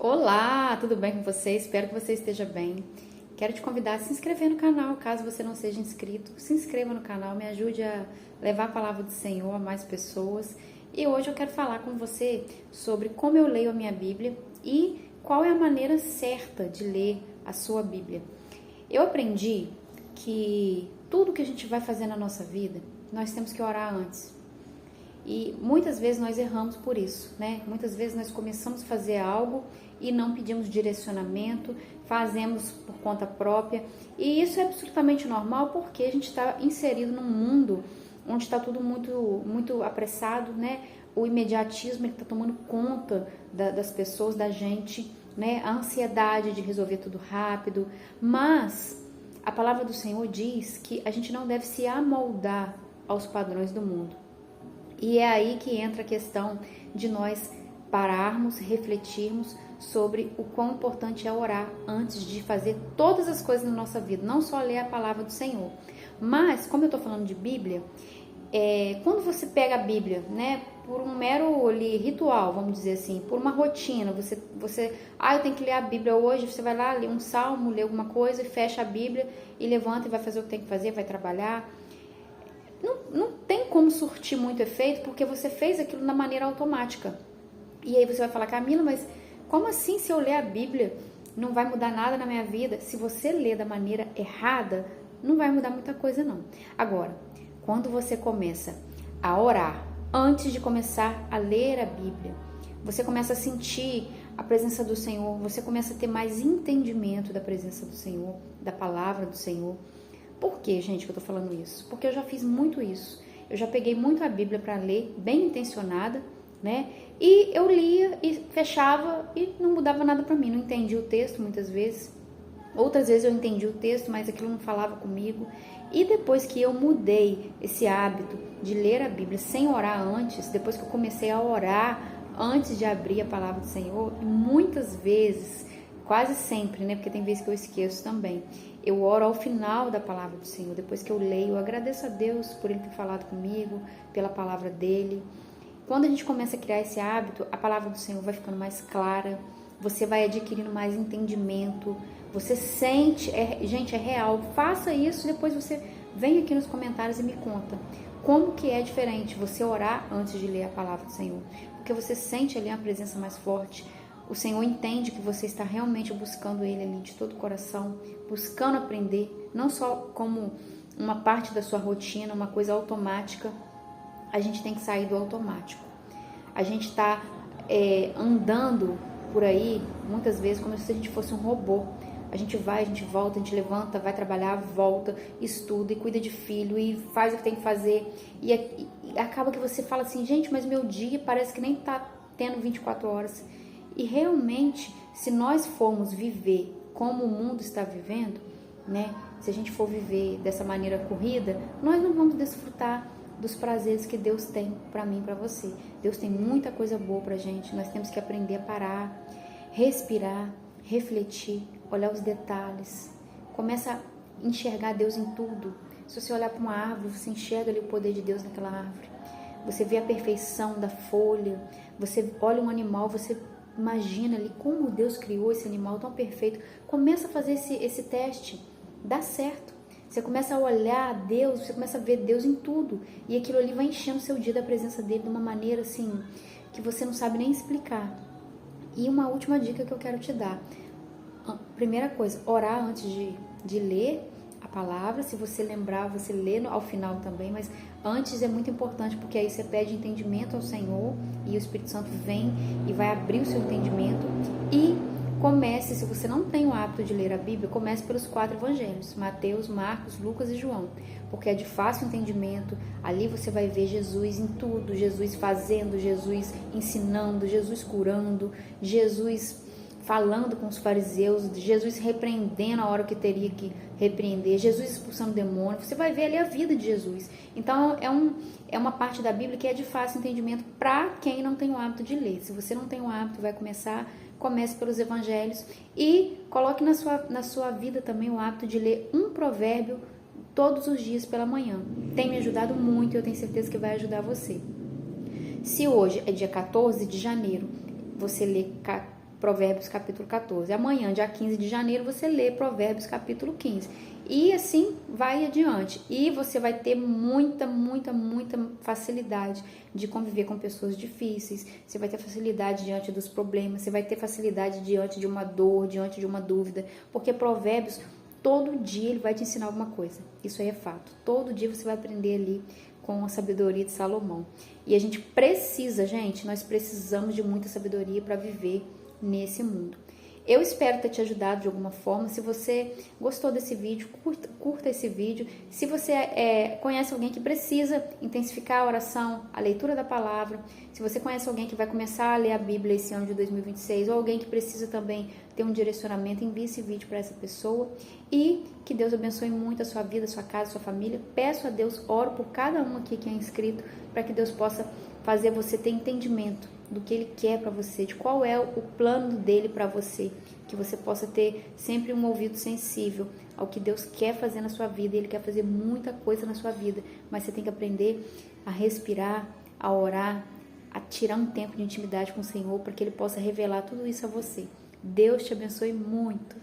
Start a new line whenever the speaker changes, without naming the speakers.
Olá, tudo bem com você? Espero que você esteja bem. Quero te convidar a se inscrever no canal, caso você não seja inscrito. Se inscreva no canal, me ajude a levar a palavra do Senhor a mais pessoas. E hoje eu quero falar com você sobre como eu leio a minha Bíblia e qual é a maneira certa de ler a sua Bíblia. Eu aprendi que tudo que a gente vai fazer na nossa vida, nós temos que orar antes. E muitas vezes nós erramos por isso, né? Muitas vezes nós começamos a fazer algo e não pedimos direcionamento, fazemos por conta própria. E isso é absolutamente normal porque a gente está inserido num mundo onde está tudo muito apressado, né? O imediatismo está tomando conta das pessoas, da gente, né? A ansiedade de resolver tudo rápido. Mas a palavra do Senhor diz que a gente não deve se amoldar aos padrões do mundo. E é aí que entra a questão de nós pararmos, refletirmos sobre o quão importante é orar antes de fazer todas as coisas na nossa vida, não só ler a palavra do Senhor. Mas, como eu estou falando de Bíblia, quando você pega a Bíblia, né, por um mero ritual, vamos dizer assim, por uma rotina, eu tenho que ler a Bíblia hoje, você vai lá, lê um salmo, lê alguma coisa, fecha a Bíblia e levanta e vai fazer o que tem que fazer, vai trabalhar. Não tem como surtir muito efeito porque você fez aquilo na maneira automática. E aí você vai falar, Camila, mas como assim se eu ler a Bíblia não vai mudar nada na minha vida? Se você ler da maneira errada, não vai mudar muita coisa não. Agora, quando você começa a orar antes de começar a ler a Bíblia, você começa a sentir a presença do Senhor, você começa a ter mais entendimento da presença do Senhor, da palavra do Senhor. Por que, gente, que eu tô falando isso? Porque eu já fiz muito isso. Eu já peguei muito a Bíblia para ler, bem intencionada, né? E eu lia e fechava e não mudava nada para mim. Não entendi o texto muitas vezes. Outras vezes eu entendi o texto, mas aquilo não falava comigo. E depois que eu mudei esse hábito de ler a Bíblia sem orar antes, depois que eu comecei a orar antes de abrir a palavra do Senhor, e muitas vezes, quase sempre, né? Porque tem vezes que eu esqueço também. Eu oro ao final da palavra do Senhor, depois que eu leio, eu agradeço a Deus por Ele ter falado comigo, pela palavra dEle. Quando a gente começa a criar esse hábito, a palavra do Senhor vai ficando mais clara, você vai adquirindo mais entendimento, você sente, gente, é real. Faça isso, depois você vem aqui nos comentários e me conta como que é diferente você orar antes de ler a palavra do Senhor, porque você sente ali uma presença mais forte. O Senhor entende que você está realmente buscando Ele ali de todo o coração, buscando aprender, não só como uma parte da sua rotina, uma coisa automática. A gente tem que sair do automático. A gente está andando por aí, muitas vezes, como se a gente fosse um robô. A gente vai, a gente volta, a gente levanta, vai trabalhar, volta, estuda e cuida de filho e faz o que tem que fazer. E acaba que você fala assim, gente, mas meu dia parece que nem está tendo 24 horas. E realmente, se nós formos viver como o mundo está vivendo, né? Se a gente for viver dessa maneira corrida, nós não vamos desfrutar dos prazeres que Deus tem para mim e para você. Deus tem muita coisa boa pra gente. Nós temos que aprender a parar, respirar, refletir, olhar os detalhes. Começa a enxergar Deus em tudo. Se você olhar para uma árvore, você enxerga ali o poder de Deus naquela árvore. Você vê a perfeição da folha. Você olha um animal, você imagina ali como Deus criou esse animal tão perfeito. Começa a fazer esse teste. Dá certo. Você começa a olhar Deus, você começa a ver Deus em tudo. E aquilo ali vai enchendo o seu dia da presença dele de uma maneira assim, que você não sabe nem explicar. E uma última dica que eu quero te dar. Primeira coisa, orar antes de ler a palavra. Se você lembrar, você lê ao final também, mas antes é muito importante, porque aí você pede entendimento ao Senhor e o Espírito Santo vem e vai abrir o seu entendimento. E comece, se você não tem o hábito de ler a Bíblia, comece pelos 4 evangelhos, Mateus, Marcos, Lucas e João, porque é de fácil entendimento. Ali você vai ver Jesus em tudo, Jesus fazendo, Jesus ensinando, Jesus curando, Jesus falando com os fariseus, Jesus repreendendo a hora que teria que repreender, Jesus expulsando demônios. Você vai ver ali a vida de Jesus. Então é uma parte da Bíblia que é de fácil entendimento para quem não tem o hábito de ler. Se você não tem o hábito, vai comece pelos evangelhos e coloque na sua vida também o hábito de ler um provérbio todos os dias pela manhã. Tem me ajudado muito e eu tenho certeza que vai ajudar você. Se hoje é dia 14 de janeiro, você lê Provérbios capítulo 14. Amanhã, dia 15 de janeiro, você lê Provérbios capítulo 15. E assim vai adiante. E você vai ter muita facilidade de conviver com pessoas difíceis. Você vai ter facilidade diante dos problemas. Você vai ter facilidade diante de uma dor, diante de uma dúvida. Porque Provérbios, todo dia ele vai te ensinar alguma coisa. Isso aí é fato. Todo dia você vai aprender ali com a sabedoria de Salomão. E a gente precisa, gente, nós precisamos de muita sabedoria para viver nesse mundo. Eu espero ter te ajudado de alguma forma. Se você gostou desse vídeo, curta esse vídeo. Se você conhece alguém que precisa intensificar a oração, a leitura da palavra, se você conhece alguém que vai começar a ler a Bíblia esse ano de 2026, ou alguém que precisa também ter um direcionamento, envie esse vídeo para essa pessoa. E que Deus abençoe muito a sua vida, a sua casa, a sua família. Peço a Deus, oro por cada um aqui que é inscrito, para que Deus possa fazer você ter entendimento do que Ele quer para você, de qual é o plano dele para você, que você possa ter sempre um ouvido sensível ao que Deus quer fazer na sua vida. Ele quer fazer muita coisa na sua vida, mas você tem que aprender a respirar, a orar, a tirar um tempo de intimidade com o Senhor, para que Ele possa revelar tudo isso a você. Deus te abençoe muito.